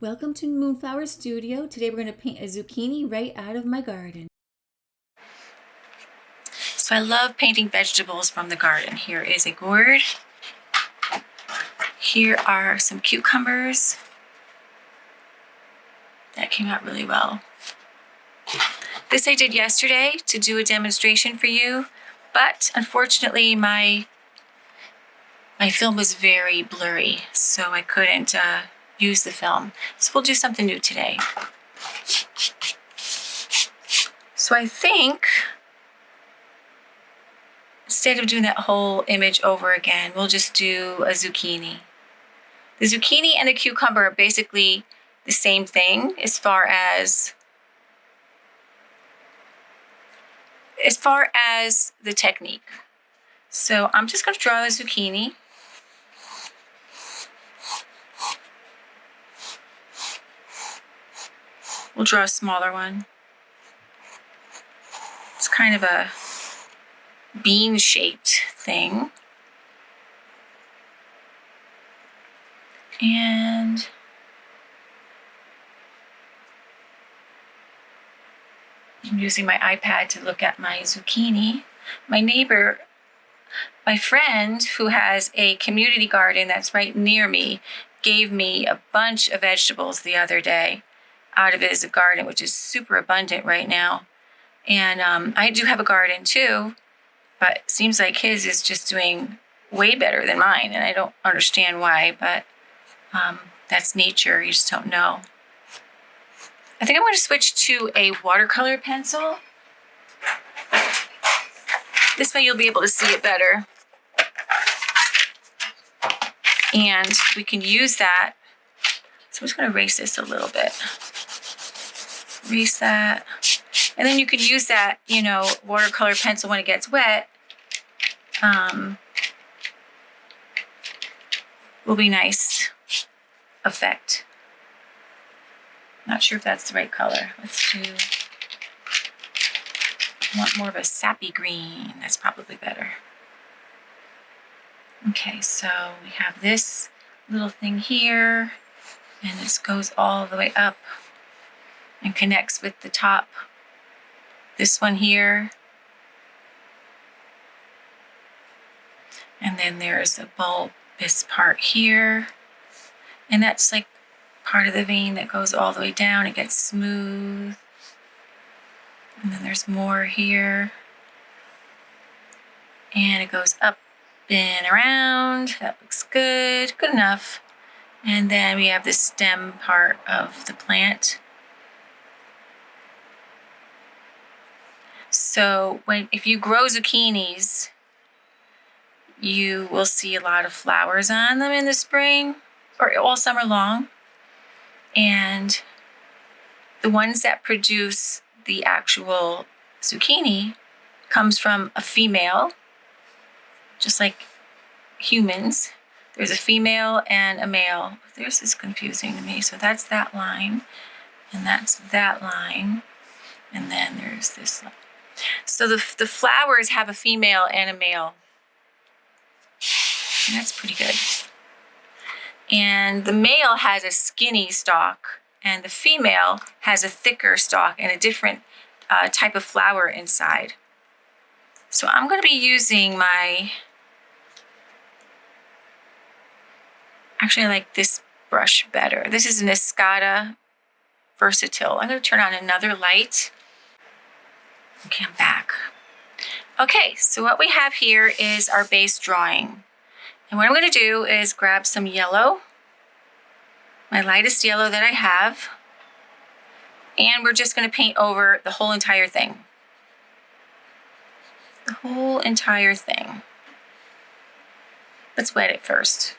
Welcome to Moonflower Studio. Today we're going to paint a zucchini right out of my garden. So I love painting vegetables from the garden. Here is a gourd. Here are some cucumbers. That came out really well. This I did yesterday to do a demonstration for you, but unfortunately my film was very blurry, so I couldn't use the film. So we'll do something new today. So I think instead of doing that whole image over again, we'll just do a zucchini. The zucchini and the cucumber are basically the same thing as far as the technique. So I'm just going to draw a zucchini. We'll draw a smaller one. It's kind of a bean-shaped thing. And I'm using my iPad to look at my zucchini. My friend who has a community garden that's right near me, gave me a bunch of vegetables the other day out of his garden, which is super abundant right now. And I do have a garden too, but it seems like his is just doing way better than mine, and I don't understand why, but that's nature, you just don't know. I think I'm going to switch to a watercolor pencil. This way you'll be able to see it better. And we can use that. So I'm just going to erase this a little bit. Erase that. And then you can use that, watercolor pencil when it gets wet. Will be nice effect. Not sure if that's the right color. Let's do, I want more of a sappy green. That's probably better. Okay, so we have this little thing here, and this goes all the way up and connects with the top. This one here. And then there's a bulbous part here. And that's like part of the vein that goes all the way down. It gets smooth. And then there's more here. And it goes up and around. That looks good. Good enough. And then we have the stem part of the plant. So if you grow zucchinis, you will see a lot of flowers on them in the spring or all summer long. And the ones that produce the actual zucchini comes from a female, just like humans. There's a female and a male. This is confusing to me. So that's that line, and that's that line, and then there's this line. So the flowers have a female and a male. And that's pretty good. And the male has a skinny stalk, and the female has a thicker stalk and a different type of flower inside. So I'm going to be using actually I like this brush better. This is an Escada Versatile. I'm going to turn on another light. Okay, I'm back. Okay, so what we have here is our base drawing. And what I'm going to do is grab some yellow, my lightest yellow that I have, and we're just going to paint over the whole entire thing. The whole entire thing. Let's wet it first.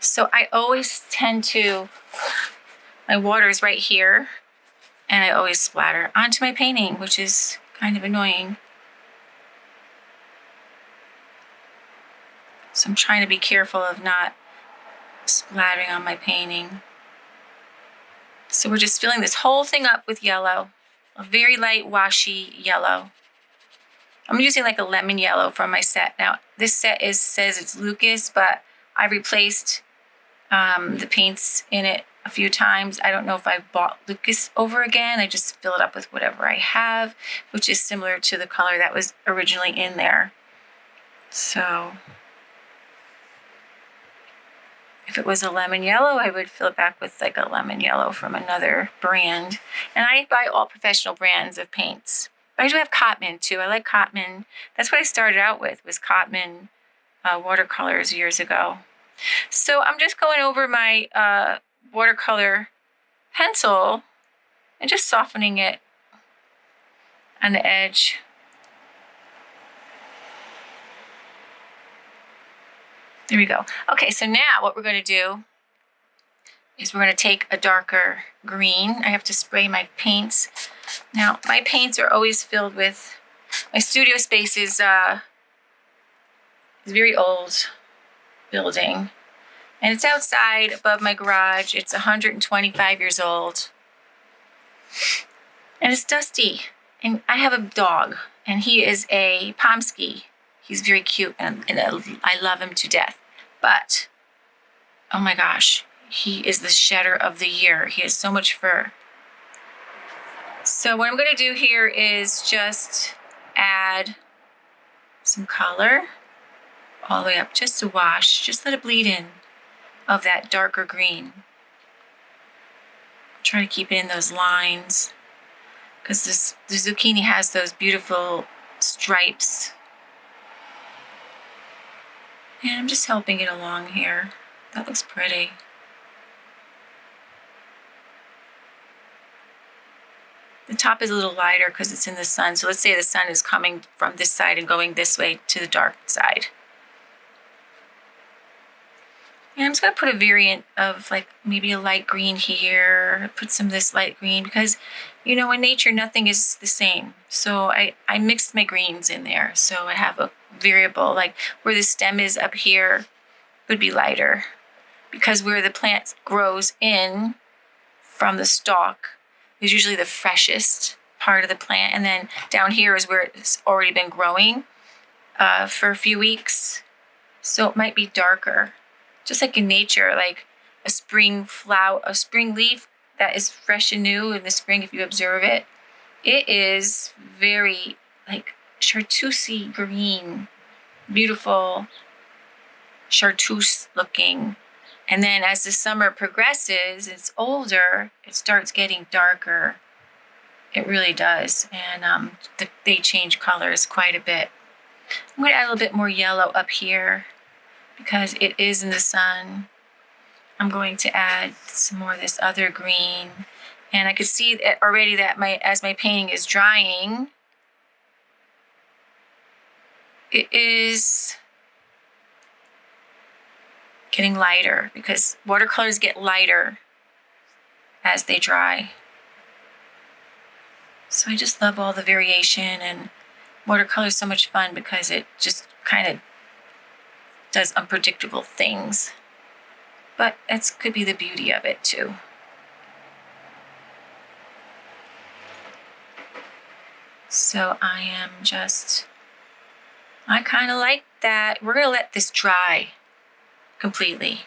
So I always tend to, my water is right here, and I always splatter onto my painting, which is kind of annoying. So I'm trying to be careful of not splattering on my painting. So we're just filling this whole thing up with yellow. a very light washy yellow. I'm using like a lemon yellow from my set. Now, this set says it's Lucas, but I replaced the paints in it a few times. I don't know if I bought Lucas over again. I just fill it up with whatever I have, which is similar to the color that was originally in there. So if it was a lemon yellow, I would fill it back with like a lemon yellow from another brand. And I buy all professional brands of paints. But I do have Cotman too. I like Cotman. That's what I started out with, was Cotman watercolors years ago. So I'm just going over my watercolor pencil and just softening it on the edge. There we go. Okay, so now what we're going to do is we're going to take a darker green. I have to spray my paints. Now, my paints are always filled with, my studio space is a very old building. And it's outside above my garage. It's 125 years old. And it's dusty. And I have a dog, and he is a Pomsky. He's very cute, and I love him to death. But, oh my gosh, he is the shedder of the year. He has so much fur. So what I'm going to do here is just add some color all the way up, just to wash, just let it bleed in of that darker green. Try to keep it in those lines, because the zucchini has those beautiful stripes. And I'm just helping it along here. That looks pretty. The top is a little lighter because it's in the sun. So let's say the sun is coming from this side and going this way to the dark side. And I'm just going to put a variant of like maybe a light green here, put some of this light green, because, you know, in nature, nothing is the same. So I mixed my greens in there. So I have a variable, like where the stem is up here would be lighter, because where the plant grows in from the stalk is usually the freshest part of the plant. And then down here is where it's already been growing for a few weeks. So it might be darker. Just like in nature, like a spring flower, a spring leaf that is fresh and new in the spring, if you observe it, it is very like chartreusey green, beautiful chartreuse looking. And then as the summer progresses, it's older, it starts getting darker. It really does. And they change colors quite a bit. I'm going to add a little bit more yellow up here, because it is in the sun. I'm going to add some more of this other green. And I could see that already that as my painting is drying, it is getting lighter, because watercolors get lighter as they dry. So I just love all the variation, and watercolor is so much fun because it just kind of does unpredictable things. But that could be the beauty of it too. So I kind of like that. We're going to let this dry completely.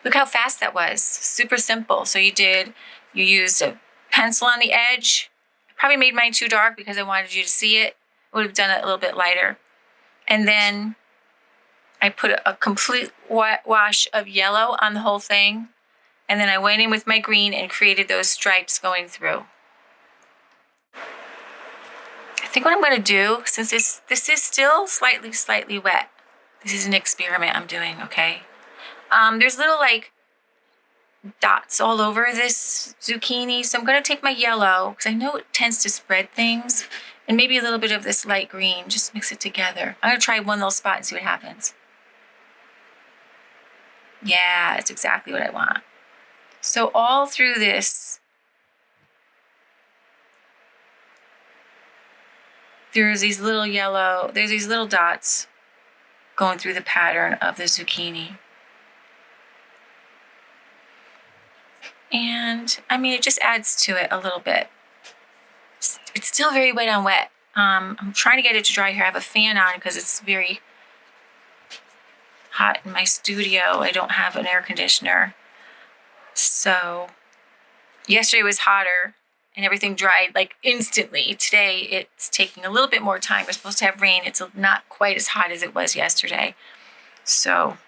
Look how fast that was. Super simple. So you used a pencil on the edge. I probably made mine too dark because I wanted you to see it. I would have done it a little bit lighter. And then I put a complete wash of yellow on the whole thing. And then I went in with my green and created those stripes going through. I think what I'm going to do, since this is still slightly wet, this is an experiment I'm doing, okay? There's little like dots all over this zucchini. So I'm going to take my yellow, because I know it tends to spread things, and maybe a little bit of this light green, just mix it together. I'm going to try one little spot and see what happens. Yeah, that's exactly what I want. So all through this, there's these little dots going through the pattern of the zucchini. And I mean, it just adds to it a little bit. It's still very wet on wet. I'm trying to get it to dry here. I have a fan on because it's very hot in my studio. I don't have an air conditioner. So yesterday was hotter and everything dried like instantly. Today it's taking a little bit more time. We're supposed to have rain. It's not quite as hot as it was yesterday. So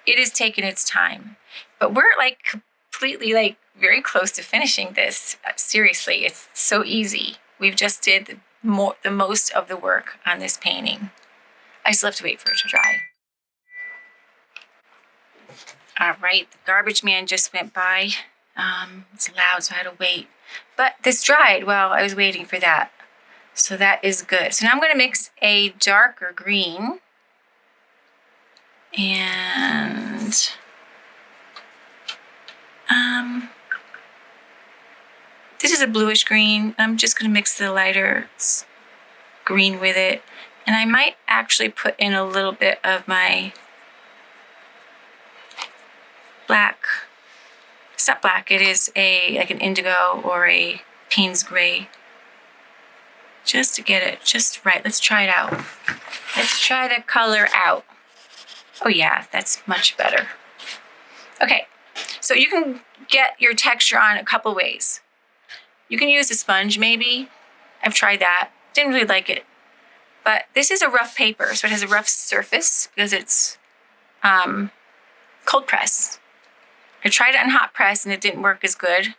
it is taking its time. But we're like completely like very close to finishing this. Seriously, it's so easy. We've just did the most of the work on this painting. I still have to wait for it to dry. All right, the garbage man just went by. It's loud, so I had to wait. But this dried while I was waiting for that. So that is good. So now I'm going to mix a darker green. And this is a bluish green. I'm just going to mix the lighter green with it. And I might actually put in a little bit of my black. It's not black, it is like an indigo or a Paynes Gray. Just to get it just right. Let's try it out. Let's try the color out. Oh yeah, that's much better. Okay, so you can get your texture on a couple ways. You can use a sponge maybe. I've tried that. Didn't really like it. But this is a rough paper, so it has a rough surface because it's cold press. I tried it on hot press and it didn't work as good.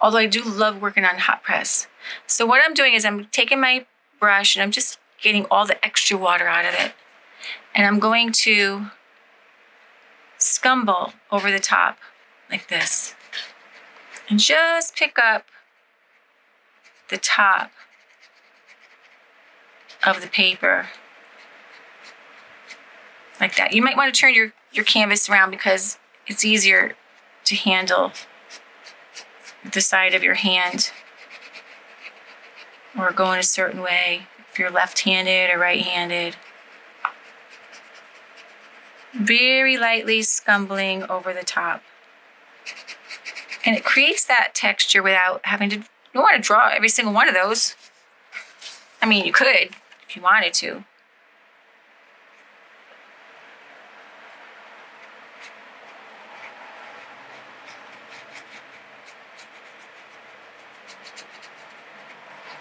Although I do love working on hot press. So what I'm doing is I'm taking my brush and I'm just getting all the extra water out of it. And I'm going to scumble over the top like this. And just pick up the top of the paper. Like that. You might want to turn your canvas around because it's easier to handle with the side of your hand or go in a certain way if you're left-handed or right-handed. Very lightly scumbling over the top. And it creates that texture without having to, you don't want to draw every single one of those. I mean, you could if you wanted to.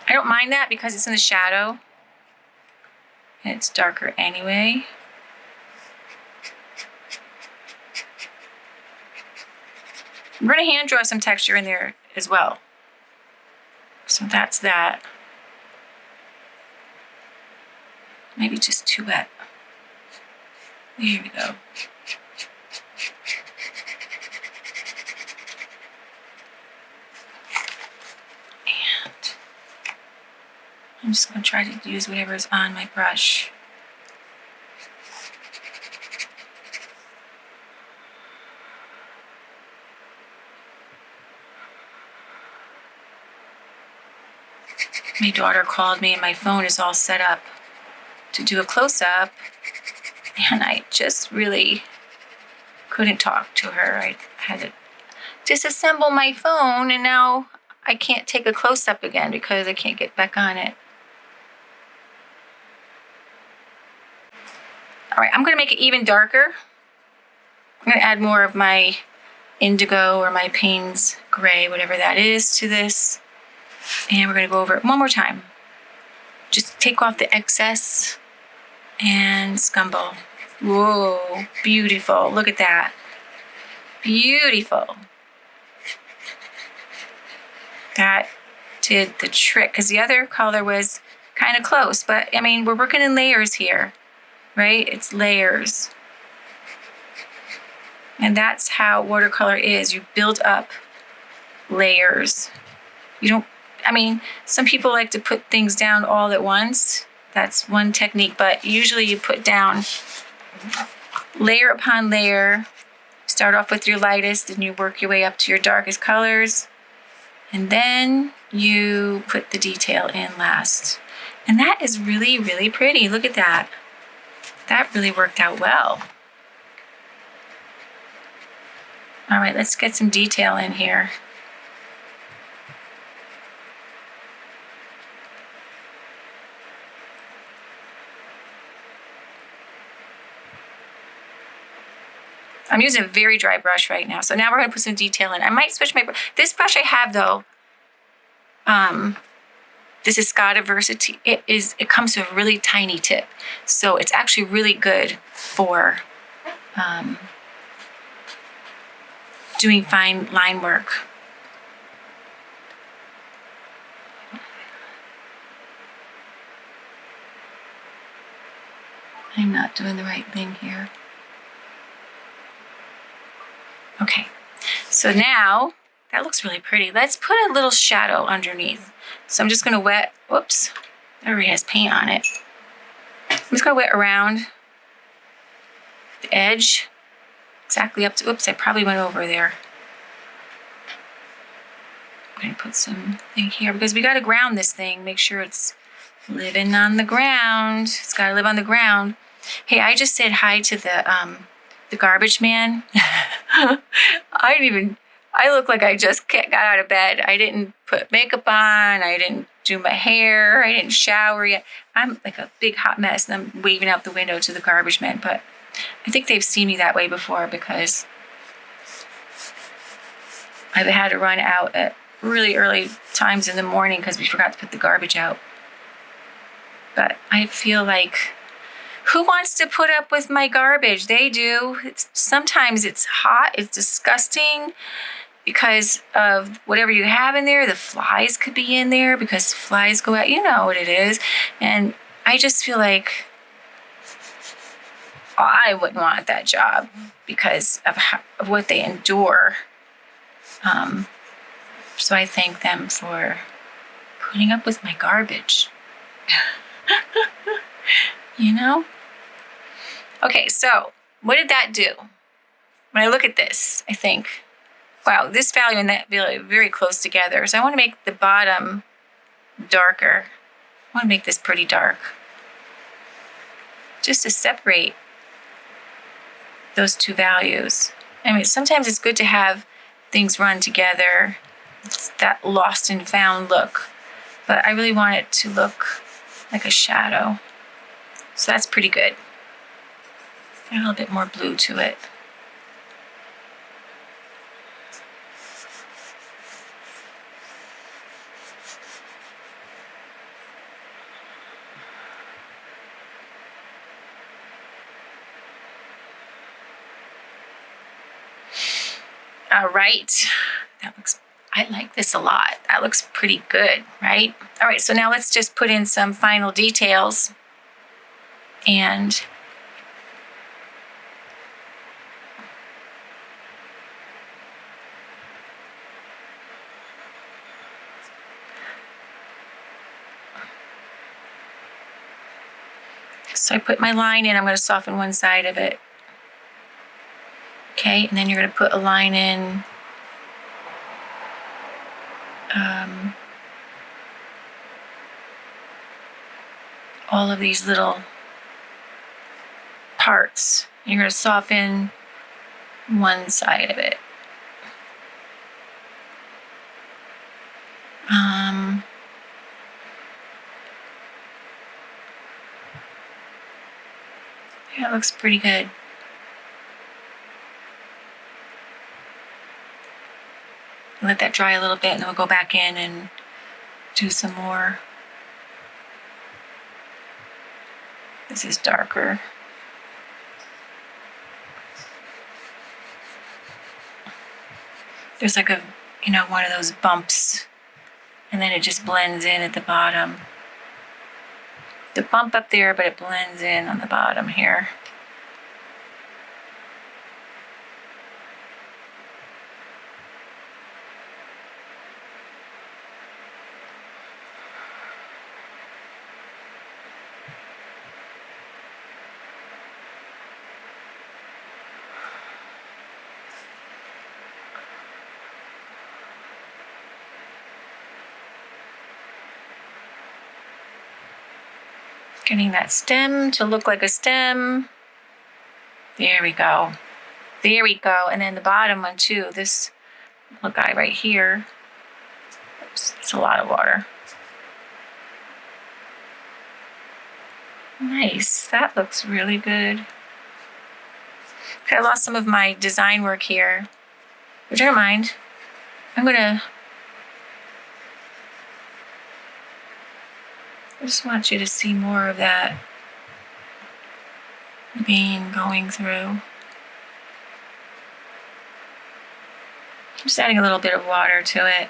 I don't mind that because it's in the shadow and it's darker anyway. I'm going to hand draw some texture in there as well. So that's that. Maybe just too wet. There we go. I'm just going to try to use whatever is on my brush. My daughter called me and my phone is all set up to do a close-up. And I just really couldn't talk to her. I had to disassemble my phone and now I can't take a close-up again because I can't get back on it. All right, I'm going to make it even darker. I'm going to add more of my indigo or my Paynes Gray, whatever that is, to this. And we're going to go over it one more time. Just take off the excess and scumble. Whoa, beautiful. Look at that. Beautiful. That did the trick because the other color was kind of close. But, I mean, we're working in layers here. Right? It's layers. And that's how watercolor is. You build up layers. You don't, I mean, some people like to put things down all at once. That's one technique, but usually you put down layer upon layer. Start off with your lightest and you work your way up to your darkest colors. And then you put the detail in last. And that is really, really pretty. Look at that. That really worked out well. All right, let's get some detail in here. I'm using a very dry brush right now. So now we're going to put some detail in. I might switch my brush. This brush I have though, this is Scotta Versatile. It comes with a really tiny tip. So it's actually really good for doing fine line work. I'm not doing the right thing here. Okay, so now that looks really pretty. Let's put a little shadow underneath. So I'm just gonna wet, whoops, it already has paint on it. I'm just gonna wet around the edge, exactly up to, oops, I probably went over there. I'm gonna put some thing here because we gotta ground this thing, make sure it's living on the ground. It's gotta live on the ground. Hey, I just said hi to the garbage man. I look like I just got out of bed. I didn't put makeup on. I didn't do my hair. I didn't shower yet. I'm like a big hot mess and I'm waving out the window to the garbage man. But I think they've seen me that way before because I've had to run out at really early times in the morning because we forgot to put the garbage out. But I feel like, who wants to put up with my garbage? They do. Sometimes it's hot, it's disgusting because of whatever you have in there. The flies could be in there because flies go out. You know what it is. And I just feel like I wouldn't want that job because of what they endure. So I thank them for putting up with my garbage. You know? Okay, so what did that do? When I look at this, I think, wow, this value and that value are very close together. So I want to make the bottom darker. I want to make this pretty dark. Just to separate those two values. I mean, sometimes it's good to have things run together. It's that lost and found look. But I really want it to look like a shadow. So that's pretty good. Add a little bit more blue to it. All right, I like this a lot. That looks pretty good, right? All right, so now let's just put in some final details. And so I put my line in, I'm going to soften one side of it. Okay, and then you're going to put a line in all of these little parts. You're going to soften one side of it. Yeah, it looks pretty good. Let that dry a little bit and then we'll go back in and do some more. This is darker. There's like one of those bumps and then it just blends in at the bottom. The bump up there, but it blends in on the bottom here. Getting that stem to look like a stem. There we go. There we go. And then the bottom one too. This little guy right here. Oops, it's a lot of water. Nice. That looks really good. Okay, I lost some of my design work here, which I don't mind. I just want you to see more of that vein going through. Just adding a little bit of water to it.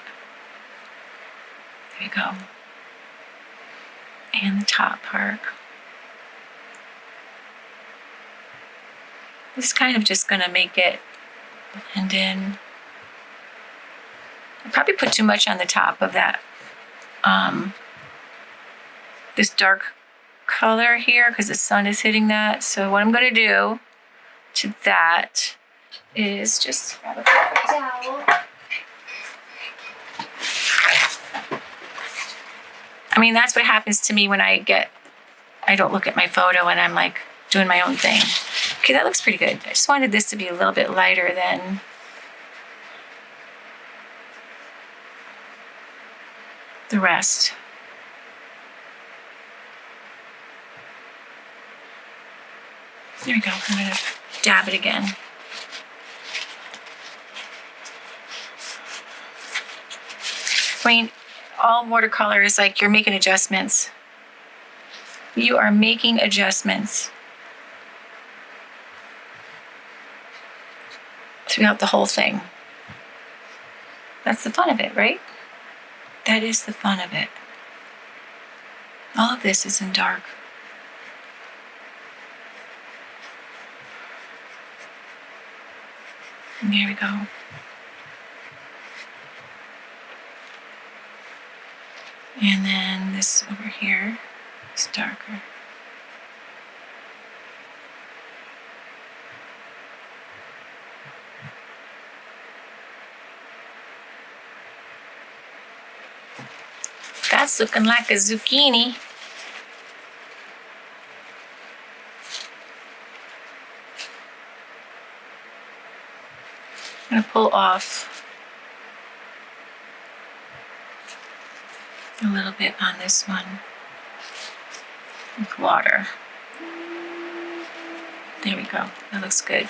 There you go. And the top part. This is kind of just going to make it blend in. I probably put too much on the top of that, this dark color here because the sun is hitting that. So what I'm going to do to that is just grab a paper towel. I mean, that's what happens to me when I don't look at my photo and I'm like doing my own thing. Okay, that looks pretty good. I just wanted this to be a little bit lighter than the rest. There we go. I'm going to dab it again. I mean, all watercolor is like you're making adjustments. You are making adjustments throughout the whole thing. That's the fun of it, right? That is the fun of it. All of this is in dark. And there we go. And then this over here is darker. That's looking like a zucchini. I'm going to pull off a little bit on this one with water. There we go. That looks good.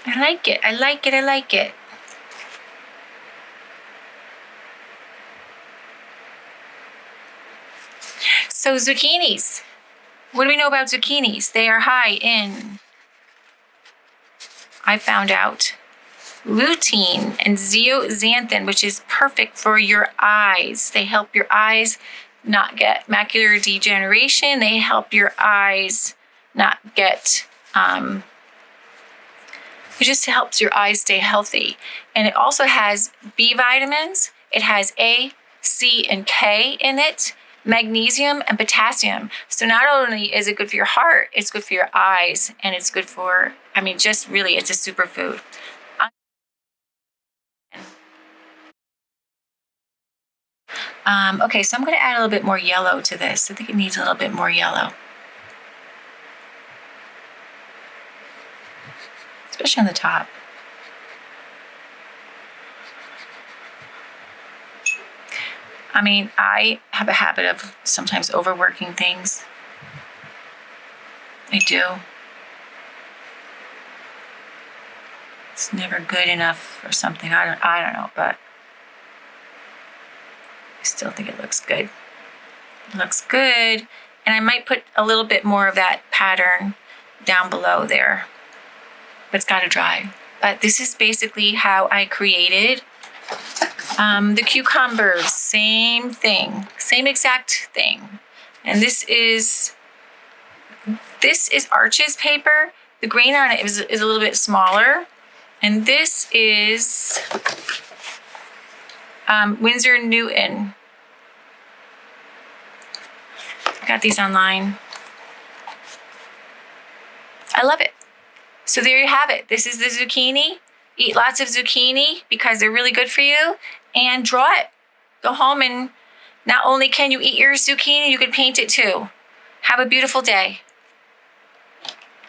I like it. I like it. I like it. So zucchinis. What do we know about zucchinis? They are high in, I found out, lutein and zeaxanthin, which is perfect for your eyes. They help your eyes not get macular degeneration. They help your eyes not get, it just helps your eyes stay healthy. And it also has B vitamins. It has A, C, and K in it. Magnesium and potassium. So not only is it good for your heart, it's good for your eyes, and it's good for, I mean, just really, it's a superfood. Okay, so I'm going to add a little bit more yellow to this. I think it needs a little bit more yellow. Especially on the top. I mean, I have a habit of sometimes overworking things. I do. It's never good enough or something. I don't know, but I still think it looks good. It looks good. And I might put a little bit more of that pattern down below there. But it's got to dry. But this is basically how I created the cucumbers. Same thing, same exact thing. And this is Arches paper. The grain on it is a little bit smaller. And this is Windsor Newton. I got these online. I love it. So there you have it. This is the zucchini. Eat lots of zucchini because they're really good for you, and draw it. Go home and not only can you eat your zucchini, you can paint it too. Have a beautiful day.